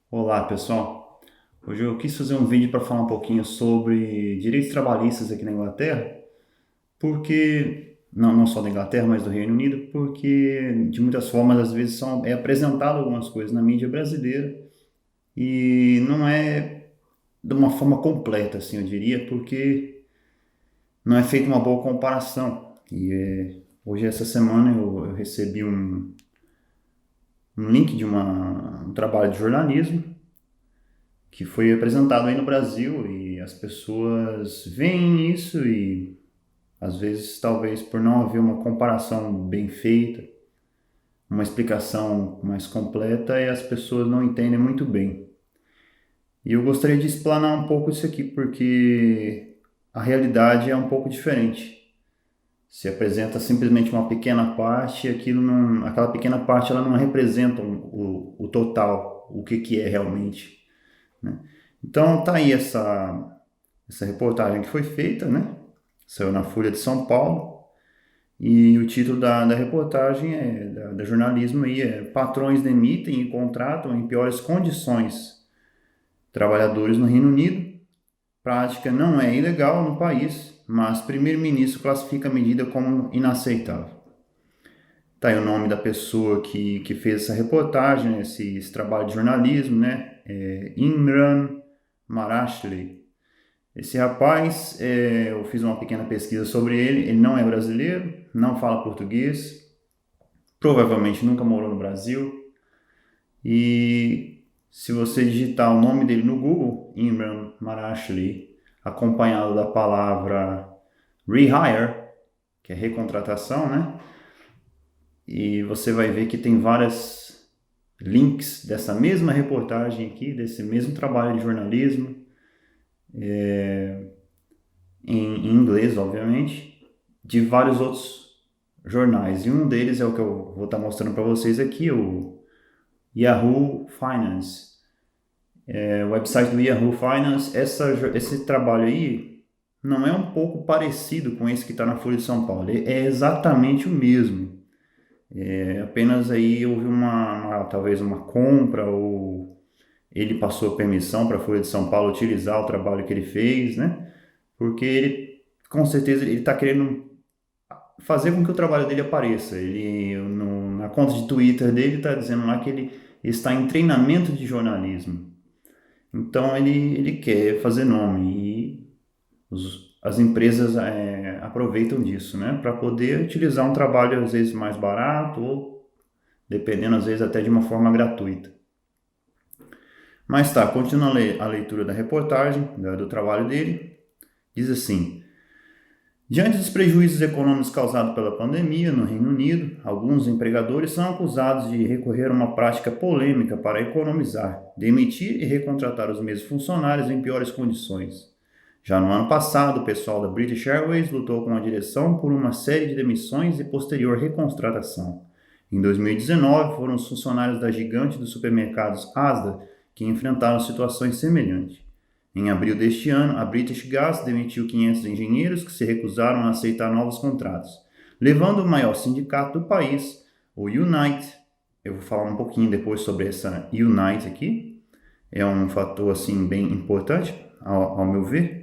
Olá, pessoal. Hoje eu quis fazer um vídeo para falar um pouquinho sobre direitos trabalhistas aqui na Inglaterra, porque não só da Inglaterra, mas do Reino Unido, porque de muitas formas às vezes é apresentado algumas coisas na mídia brasileira e não é de uma forma completa, assim, eu diria, porque não é feita uma boa comparação. Hoje essa semana eu recebi um link de um trabalho de jornalismo que foi apresentado aí no Brasil e as pessoas veem isso e às vezes talvez por não haver uma comparação bem feita, uma explicação mais completa e as pessoas não entendem muito bem. E eu gostaria de explanar um pouco isso aqui porque a realidade é um pouco diferente. Se apresenta simplesmente uma pequena parte, aquela pequena parte ela não representa o total, o que é realmente, né? Então tá aí essa reportagem que foi feita, né? Saiu na Folha de São Paulo e o título da reportagem da jornalismo aí é Patrões demitem e contratam em piores condições trabalhadores no Reino Unido. Prática não é ilegal no país, mas primeiro-ministro classifica a medida como inaceitável. Tá aí o nome da pessoa que fez essa reportagem, esse trabalho de jornalismo, né? Imran Marashli. Esse rapaz, eu fiz uma pequena pesquisa sobre ele. Ele não é brasileiro, não fala português, provavelmente nunca morou no Brasil. E se você digitar o nome dele no Google, Imran Marashli, acompanhado da palavra rehire, que é recontratação, né? E você vai ver que tem vários links dessa mesma reportagem aqui, desse mesmo trabalho de jornalismo, em inglês, obviamente, de vários outros jornais. E um deles é o que eu vou estar mostrando para vocês aqui, o Yahoo Finance. O website do Yahoo Finance, esse trabalho aí não é um pouco parecido com esse que está na Folha de São Paulo. É exatamente o mesmo. Apenas aí houve talvez uma compra ou ele passou permissão para a Folha de São Paulo utilizar o trabalho que ele fez, né? Porque ele, com certeza, ele está querendo fazer com que o trabalho dele apareça. Na conta de Twitter dele está dizendo lá que ele está em treinamento de jornalismo. Então ele quer fazer nome e as empresas aproveitam disso, né, para poder utilizar um trabalho às vezes mais barato ou dependendo às vezes até de uma forma gratuita. Mas tá, continua a leitura da reportagem do trabalho dele. Diz assim: diante dos prejuízos econômicos causados pela pandemia no Reino Unido, alguns empregadores são acusados de recorrer a uma prática polêmica para economizar, demitir e recontratar os mesmos funcionários em piores condições. Já no ano passado, o pessoal da British Airways lutou com a direção por uma série de demissões e posterior recontratação. Em 2019, foram os funcionários da gigante dos supermercados Asda que enfrentaram situações semelhantes. Em abril deste ano, a British Gas demitiu 500 engenheiros que se recusaram a aceitar novos contratos, levando o maior sindicato do país, o Unite. Eu vou falar um pouquinho depois sobre essa Unite aqui. É um fator assim bem importante, ao meu ver.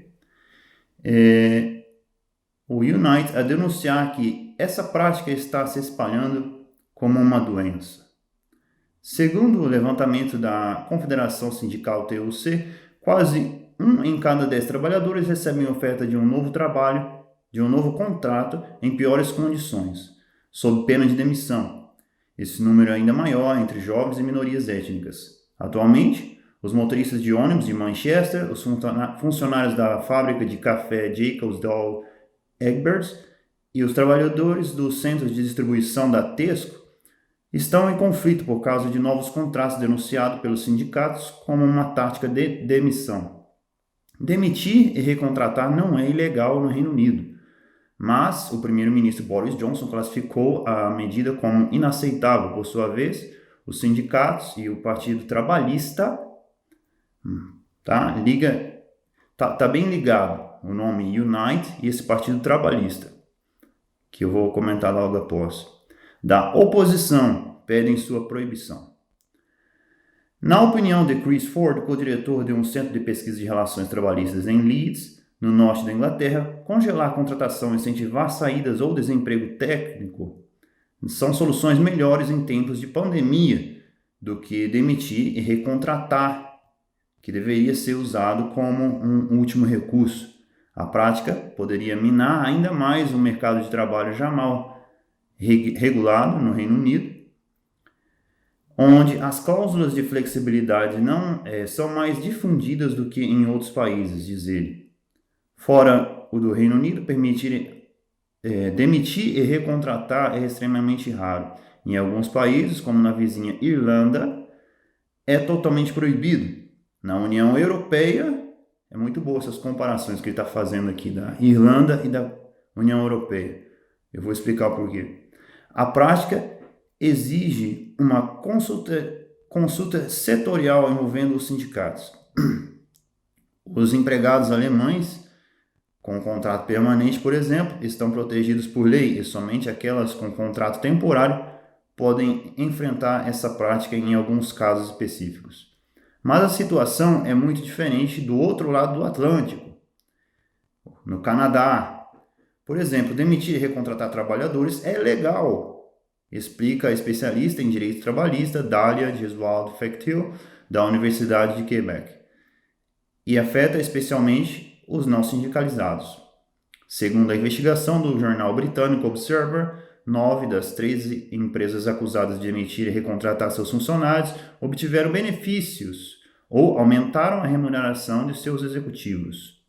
O Unite a denunciar que essa prática está se espalhando como uma doença. Segundo o levantamento da Confederação Sindical TUC, quase 1 em cada 10 trabalhadores recebem oferta de um novo trabalho, de um novo contrato em piores condições, sob pena de demissão. Esse número é ainda maior entre jovens e minorias étnicas. Atualmente, os motoristas de ônibus de Manchester, os funcionários da fábrica de café Jacobs Douwe Egberts e os trabalhadores dos centros de distribuição da Tesco estão em conflito por causa de novos contratos denunciados pelos sindicatos como uma tática de demissão. Demitir e recontratar não é ilegal no Reino Unido, mas o primeiro-ministro Boris Johnson classificou a medida como inaceitável. Por sua vez, os sindicatos e o Partido Trabalhista tá bem ligado o nome Unite e esse Partido Trabalhista, que eu vou comentar logo após. Da oposição pedem sua proibição. Na opinião de Chris Ford, co-diretor de um centro de pesquisa de relações trabalhistas em Leeds, no norte da Inglaterra, congelar a contratação, incentivar saídas ou desemprego técnico são soluções melhores em tempos de pandemia do que demitir e recontratar, que deveria ser usado como um último recurso. A prática poderia minar ainda mais o mercado de trabalho já mal regulado no Reino Unido, onde as cláusulas de flexibilidade não são mais difundidas do que em outros países, diz ele. Fora o do Reino Unido, permitir demitir e recontratar é extremamente raro. Em alguns países, como na vizinha Irlanda, é totalmente proibido. Na União Europeia, é muito boa essas comparações que ele está fazendo aqui da Irlanda e da União Europeia. Eu vou explicar o porquê. A prática exige uma consulta setorial envolvendo os sindicatos. Os empregados alemães com contrato permanente, por exemplo, estão protegidos por lei e somente aquelas com contrato temporário podem enfrentar essa prática em alguns casos específicos. Mas a situação é muito diferente do outro lado do Atlântico. No Canadá, por exemplo, demitir e recontratar trabalhadores é legal, explica a especialista em direito trabalhista Dália Gesualdo Fectil, da Universidade de Quebec, e afeta especialmente os não sindicalizados. Segundo a investigação do jornal britânico Observer, 9 das 13 empresas acusadas de demitir e recontratar seus funcionários obtiveram benefícios ou aumentaram a remuneração de seus executivos.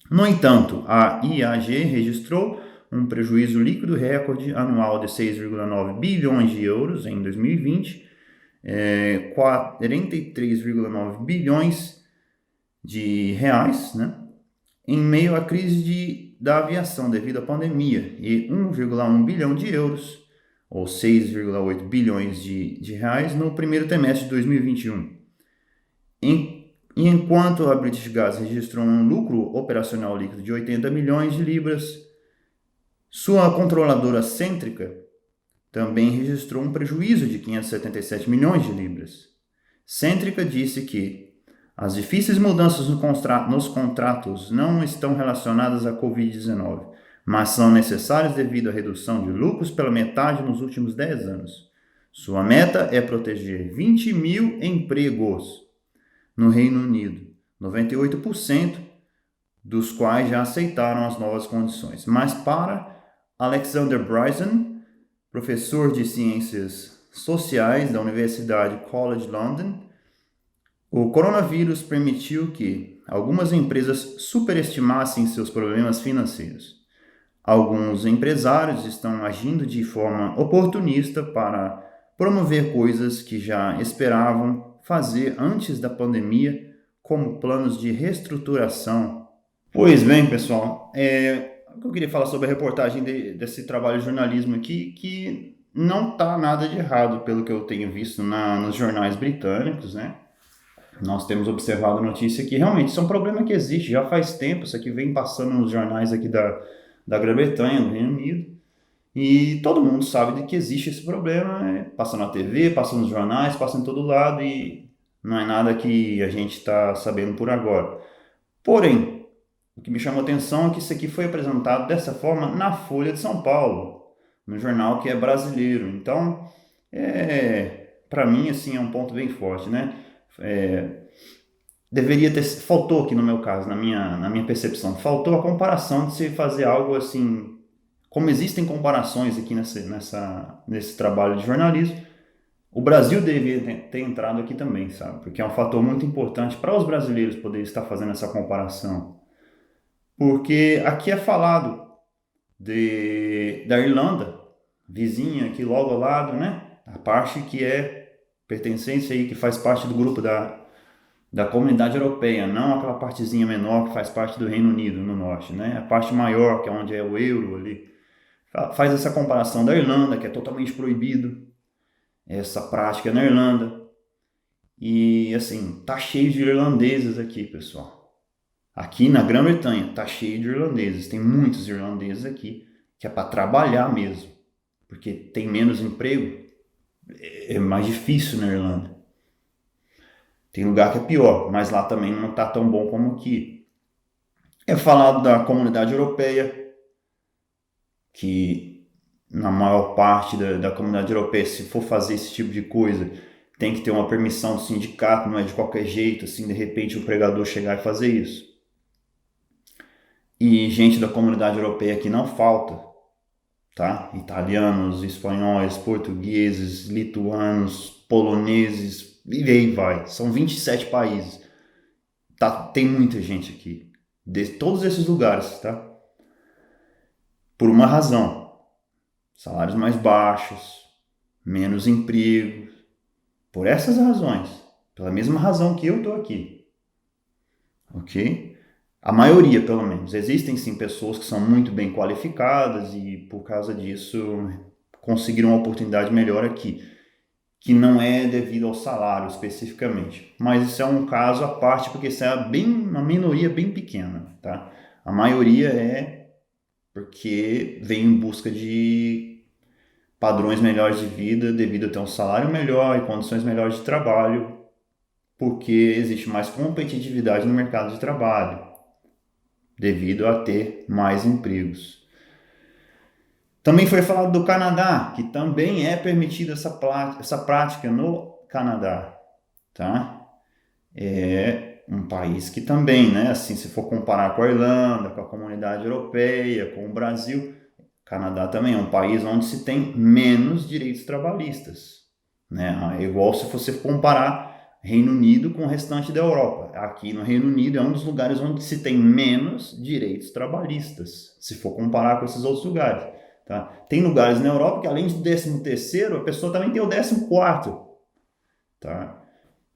No entanto, a IAG registrou um prejuízo líquido recorde anual de 6,9 bilhões de euros em 2020, 43,9 bilhões de reais, né? Em meio à crise da aviação devido à pandemia, e 1,1 bilhão de euros, ou 6,8 bilhões de reais, no primeiro trimestre de 2021. Enquanto a British Gas registrou um lucro operacional líquido de 80 milhões de libras, sua controladora Centrica também registrou um prejuízo de 577 milhões de libras. Centrica disse que as difíceis mudanças nos contratos não estão relacionadas à Covid-19, mas são necessárias devido à redução de lucros pela metade nos últimos 10 anos. Sua meta é proteger 20 mil empregos no Reino Unido, 98% dos quais já aceitaram as novas condições. Mas para Alexander Bryson, professor de Ciências Sociais da Universidade College London, o coronavírus permitiu que algumas empresas superestimassem seus problemas financeiros. Alguns empresários estão agindo de forma oportunista para promover coisas que já esperavam fazer antes da pandemia, como planos de reestruturação. Pois bem, pessoal, eu queria falar sobre a reportagem desse trabalho de jornalismo aqui, que não está nada de errado pelo que eu tenho visto nos jornais britânicos, né? Nós temos observado a notícia que realmente isso é um problema que existe já faz tempo. Isso aqui vem passando nos jornais aqui da Grã-Bretanha, do Reino Unido, e todo mundo sabe de que existe esse problema, passa na TV, passa nos jornais, passa em todo lado, e não é nada que a gente está sabendo por agora. Porém, o que me chamou a atenção é que isso aqui foi apresentado dessa forma na Folha de São Paulo, no jornal que é brasileiro. Então, para mim, assim, é um ponto bem forte, né? Faltou aqui no meu caso, na minha percepção, faltou a comparação de se fazer algo assim, como existem comparações aqui nesse trabalho de jornalismo, o Brasil deveria ter entrado aqui também, sabe? Porque é um fator muito importante para os brasileiros poderem estar fazendo essa comparação. Porque aqui é falado da Irlanda, vizinha aqui logo ao lado, né? A parte que é pertencente aí, que faz parte do grupo da comunidade europeia, não aquela partezinha menor que faz parte do Reino Unido no norte, né? A parte maior, que é onde é o euro ali. Faz essa comparação da Irlanda, que é totalmente proibido essa prática na Irlanda. E assim, tá cheio de irlandeses aqui, pessoal. Aqui na Grã-Bretanha tá cheio de irlandeses, tem muitos irlandeses aqui, que é para trabalhar mesmo, porque tem menos emprego, é mais difícil na Irlanda. Tem lugar que é pior, mas lá também não está tão bom como aqui. É falado da Comunidade Europeia, que na maior parte da Comunidade Europeia, se for fazer esse tipo de coisa, tem que ter uma permissão do sindicato, não é de qualquer jeito, assim, de repente o empregador chegar e fazer isso. E gente da Comunidade Europeia que não falta, tá? Italianos, espanhóis, portugueses, lituanos, poloneses, e aí vai. São 27 países. Tá, tem muita gente aqui, de todos esses lugares, tá? Por uma razão: salários mais baixos, menos emprego, por essas razões, pela mesma razão que eu tô aqui, ok? A maioria, pelo menos. Existem sim pessoas que são muito bem qualificadas e por causa disso conseguiram uma oportunidade melhor aqui, que não é devido ao salário especificamente. Mas isso é um caso à parte, porque isso é uma minoria bem pequena, tá? A maioria é porque vem em busca de padrões melhores de vida devido a ter um salário melhor e condições melhores de trabalho, porque existe mais competitividade no mercado de trabalho, devido a ter mais empregos. Também foi falado do Canadá, que também é permitida essa prática no Canadá, tá? É um país que também, né, assim, se for comparar com a Irlanda, com a Comunidade Europeia, com o Brasil, o Canadá também é um país onde se tem menos direitos trabalhistas, né? É igual se você comparar Reino Unido com o restante da Europa. Aqui no Reino Unido é um dos lugares onde se tem menos direitos trabalhistas, se for comparar com esses outros lugares. Tá? Tem lugares na Europa que além de 13º, a pessoa também tem o 14º. Tá?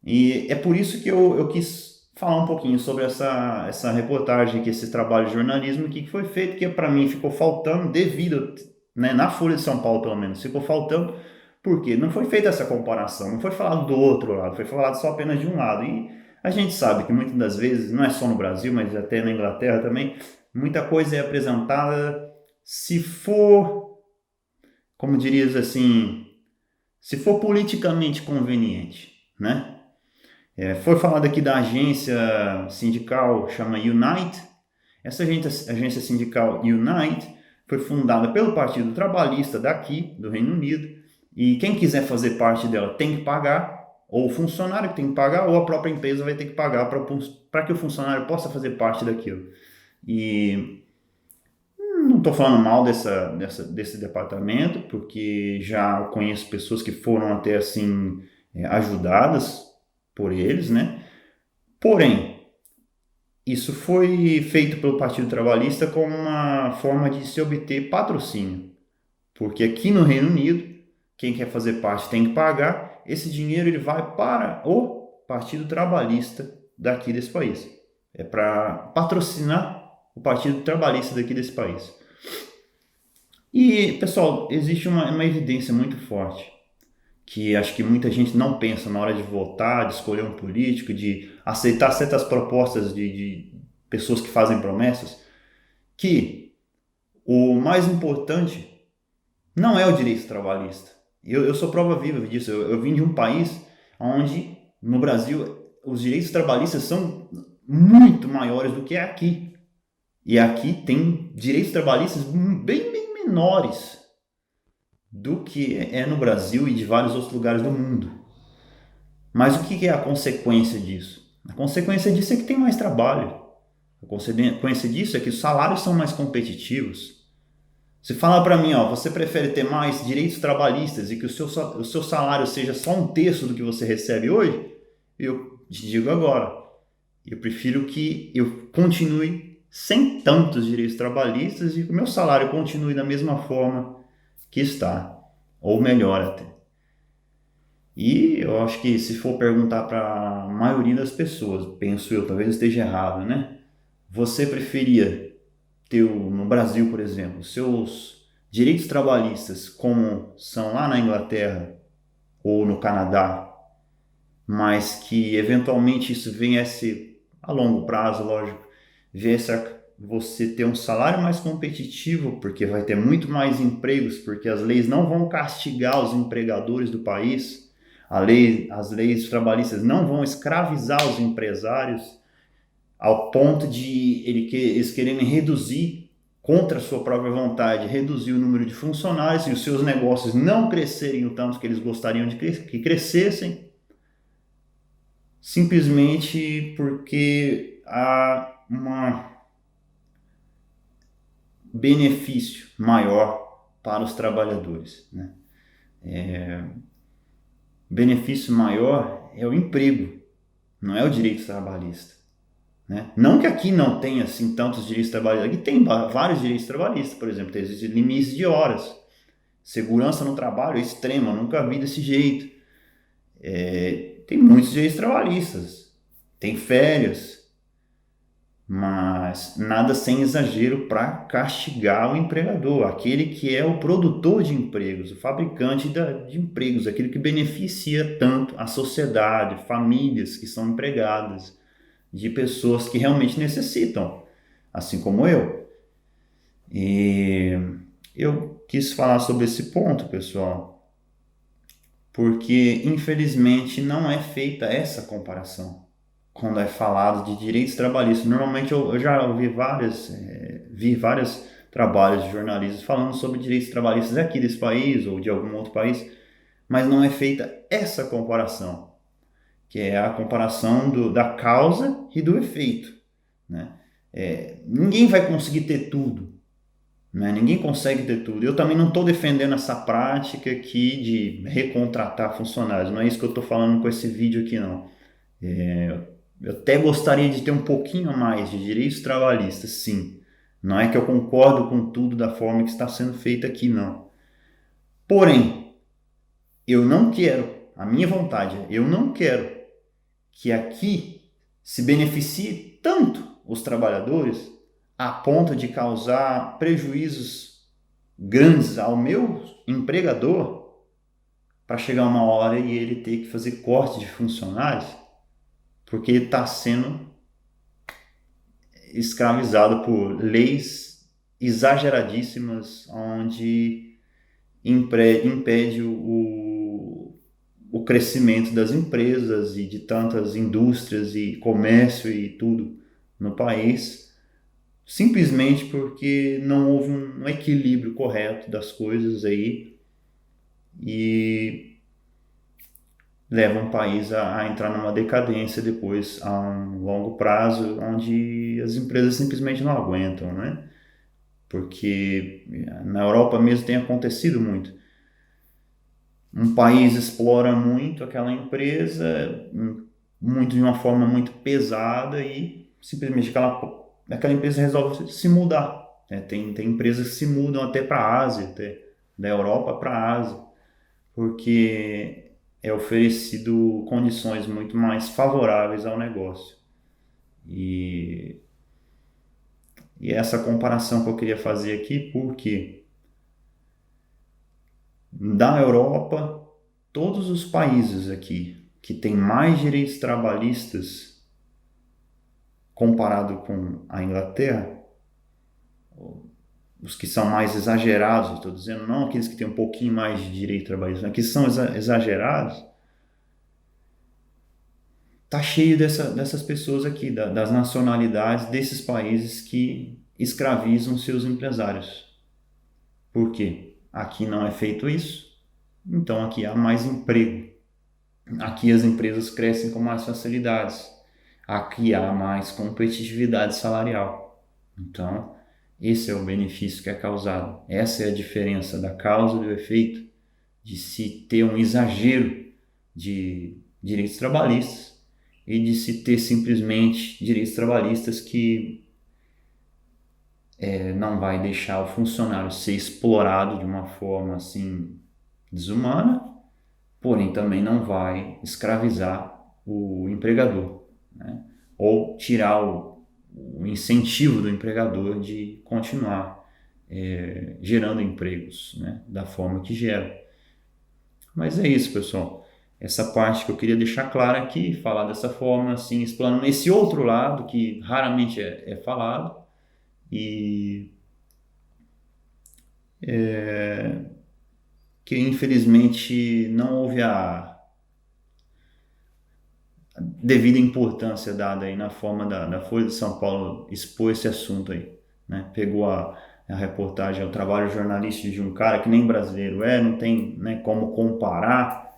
E é por isso que eu quis falar um pouquinho sobre essa reportagem aqui, esse trabalho de jornalismo que foi feito, que para mim ficou faltando devido, né, na Folha de São Paulo pelo menos, ficou faltando porque não foi feita essa comparação, não foi falado do outro lado, foi falado só apenas de um lado. E a gente sabe que muitas das vezes, não é só no Brasil, mas até na Inglaterra também, muita coisa é apresentada se for, como dirias assim, se for politicamente conveniente, né? Foi falado aqui da agência sindical, chama Unite. Essa agência sindical Unite foi fundada pelo Partido Trabalhista daqui, do Reino Unido, e quem quiser fazer parte dela tem que pagar, ou o funcionário tem que pagar, ou a própria empresa vai ter que pagar para que o funcionário possa fazer parte daquilo. E não estou falando mal desse departamento, porque já conheço pessoas que foram até assim ajudadas por eles, né? Porém, isso foi feito pelo Partido Trabalhista como uma forma de se obter patrocínio, porque aqui no Reino Unido, quem quer fazer parte tem que pagar, esse dinheiro ele vai para o Partido Trabalhista daqui desse país. É para patrocinar o Partido Trabalhista daqui desse país. E, pessoal, existe uma evidência muito forte, que acho que muita gente não pensa na hora de votar, de escolher um político, de aceitar certas propostas de pessoas que fazem promessas, que o mais importante não é o direito trabalhista. Eu sou prova viva disso. Eu vim de um país onde, no Brasil, os direitos trabalhistas são muito maiores do que aqui. E aqui tem direitos trabalhistas bem menores do que é no Brasil e de vários outros lugares do mundo. Mas o que é a consequência disso? A consequência disso é que tem mais trabalho. A consequência disso é que os salários são mais competitivos. Se falar para mim, ó, você prefere ter mais direitos trabalhistas e que o seu salário seja só um terço do que você recebe hoje, eu te digo agora, eu prefiro que eu continue sem tantos direitos trabalhistas e que o meu salário continue da mesma forma que está, ou melhor até. E eu acho que se for perguntar para a maioria das pessoas, penso eu, talvez esteja errado, né? Você preferia ter, no Brasil, por exemplo, seus direitos trabalhistas como são lá na Inglaterra ou no Canadá, mas que eventualmente isso viesse a longo prazo, lógico, viesse a você ter um salário mais competitivo, porque vai ter muito mais empregos, porque as leis não vão castigar os empregadores do país. As leis trabalhistas não vão escravizar os empresários ao ponto de eles quererem reduzir, contra a sua própria vontade, reduzir o número de funcionários e os seus negócios não crescerem o tanto que eles gostariam de que crescessem, simplesmente porque há um benefício maior para os trabalhadores, né? Benefício maior é o emprego, não é o direito trabalhista, né? Não que aqui não tenha assim tantos direitos trabalhistas, aqui tem vários direitos trabalhistas, por exemplo, tem limites de horas, segurança no trabalho é extrema, eu nunca vi desse jeito. Tem muitos direitos trabalhistas, tem férias, mas nada sem exagero para castigar o empregador, aquele que é o produtor de empregos, o fabricante de empregos, aquele que beneficia tanto a sociedade, famílias que são empregadas, de pessoas que realmente necessitam, assim como eu. E eu quis falar sobre esse ponto, pessoal, porque infelizmente não é feita essa comparação quando é falado de direitos trabalhistas. Normalmente eu já ouvi vi vários trabalhos de jornalistas falando sobre direitos trabalhistas aqui desse país ou de algum outro país, mas não é feita essa comparação, que é a comparação da causa e do efeito, né? Ninguém vai conseguir ter tudo, né? Ninguém consegue ter tudo. Eu também não estou defendendo essa prática aqui de recontratar funcionários, não é isso que eu estou falando com esse vídeo aqui, não. Eu até gostaria de ter um pouquinho mais de direitos trabalhistas, sim. Não é que eu concordo com tudo da forma que está sendo feito aqui, não. Porém, eu não quero, a minha vontade, eu não quero que aqui se beneficie tanto os trabalhadores a ponto de causar prejuízos grandes ao meu empregador para chegar uma hora e ele ter que fazer corte de funcionários porque ele está sendo escravizado por leis exageradíssimas onde impede o crescimento das empresas e de tantas indústrias e comércio e tudo no país, simplesmente porque não houve um equilíbrio correto das coisas aí e leva um país a entrar numa decadência depois a um longo prazo, onde as empresas simplesmente não aguentam, né? Porque na Europa mesmo tem acontecido muito. Um país explora muito aquela empresa, muito de uma forma muito pesada e simplesmente aquela empresa resolve se mudar. Tem empresas que se mudam até para a Ásia, até da Europa para a Ásia, porque é oferecido condições muito mais favoráveis ao negócio. E essa comparação que eu queria fazer aqui, porque da Europa, todos os países aqui que têm mais direitos trabalhistas comparado com a Inglaterra, os que são mais exagerados, estou dizendo não aqueles que têm um pouquinho mais de direito trabalhista, que são exagerados, tá cheio dessas pessoas aqui, das nacionalidades desses países que escravizam seus empresários. Por quê? Aqui não é feito isso, então aqui há mais emprego. Aqui as empresas crescem com mais facilidades. Aqui há mais competitividade salarial. Então, esse é o benefício que é causado. Essa é a diferença da causa e do efeito de se ter um exagero de direitos trabalhistas e de se ter simplesmente direitos trabalhistas que não vai deixar o funcionário ser explorado de uma forma assim desumana, porém também não vai escravizar o empregador, né? Ou tirar o incentivo do empregador de continuar gerando empregos, né? Da forma que gera. Mas é isso, pessoal. Essa parte que eu queria deixar clara aqui, falar dessa forma, assim, explanando esse outro lado que raramente é falado e que infelizmente não houve devida importância dada aí na forma da Folha de São Paulo expor esse assunto aí, né? Pegou a reportagem, o trabalho jornalístico de um cara que nem brasileiro não tem, né, como comparar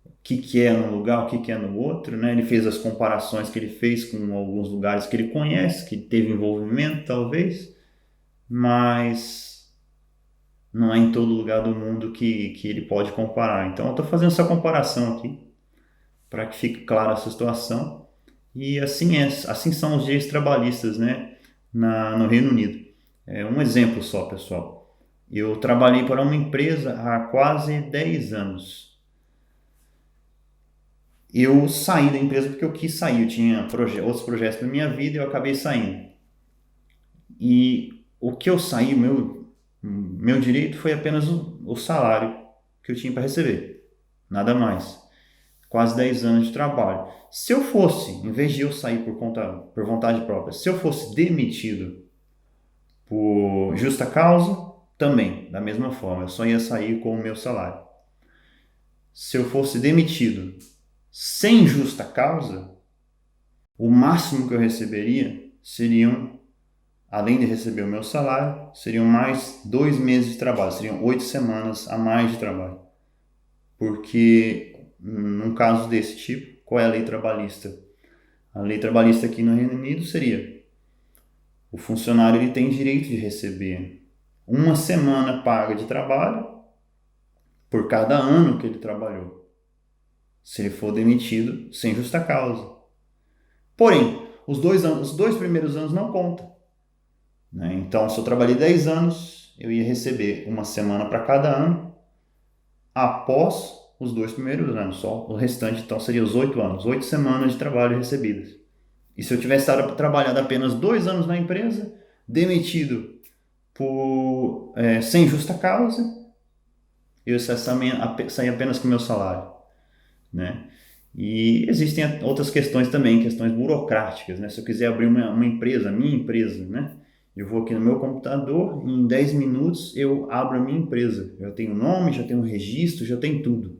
o que é num lugar, o que é no outro, né? Ele fez as comparações que ele fez com alguns lugares que ele conhece, que teve envolvimento talvez, mas não é em todo lugar do mundo que ele pode comparar. Então eu estou fazendo essa comparação aqui para que fique clara essa situação. E assim são os direitos trabalhistas, né, no Reino Unido. É um exemplo só, pessoal. Eu trabalhei para uma empresa há quase 10 anos. Eu saí da empresa porque eu quis sair, eu tinha outros projetos para minha vida e eu acabei saindo. E o que eu saí, meu direito foi apenas o salário que eu tinha para receber, nada mais. Quase 10 anos de trabalho. Se eu fosse, em vez de eu sair por vontade própria, se eu fosse demitido por justa causa, também, da mesma forma, eu só ia sair com o meu salário. Se eu fosse demitido sem justa causa, o máximo que eu receberia seriam, além de receber o meu salário, seriam mais 2 meses de trabalho, seriam 8 semanas a mais de trabalho. Porque, num caso desse tipo, qual é a lei trabalhista? A lei trabalhista aqui no Reino Unido seria: o funcionário ele tem direito de receber 1 semana paga de trabalho por cada ano que ele trabalhou, se ele for demitido sem justa causa. Porém, os dois primeiros anos não contam, né? Então, se eu trabalhei 10 anos, eu ia receber 1 semana para cada ano após os 2 primeiros anos. Só o restante, então, seria os 8 anos, 8 semanas de trabalho recebidas. E se eu tivesse trabalhado apenas 2 anos na empresa, demitido sem justa causa, eu sair apenas com o meu salário, né? E existem outras questões também, questões burocráticas, né? Se eu quiser abrir uma empresa, minha empresa, né? Eu vou aqui no meu computador, em 10 minutos eu abro a minha empresa. Já tenho nome, já tenho registro, já tenho tudo.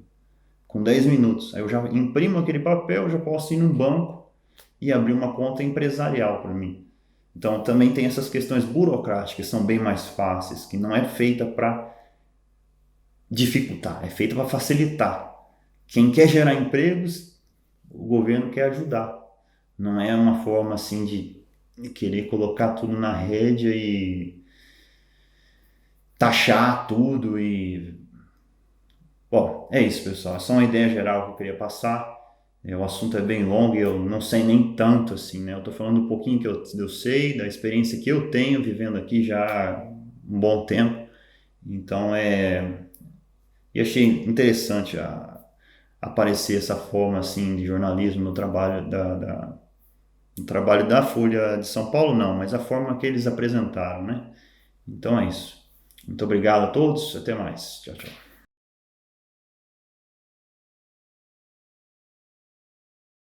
Com 10 minutos. Aí eu já imprimo aquele papel, já posso ir num banco e abrir uma conta empresarial para mim. Então também tem essas questões burocráticas, que são bem mais fáceis, que não é feita para dificultar, é feita para facilitar. Quem quer gerar empregos, o governo quer ajudar. Não é uma forma assim de querer colocar tudo na rédea e taxar tudo e... Bom, é isso, pessoal. É só uma ideia geral que eu queria passar. O assunto é bem longo e eu não sei nem tanto assim, né? Eu tô falando um pouquinho que eu sei, da experiência que eu tenho vivendo aqui já há um bom tempo. Então, e achei interessante aparecer essa forma assim de jornalismo no trabalho no trabalho da Folha de São Paulo, não, mas a forma que eles apresentaram, né? Então é isso. Muito obrigado a todos, até mais. Tchau, tchau.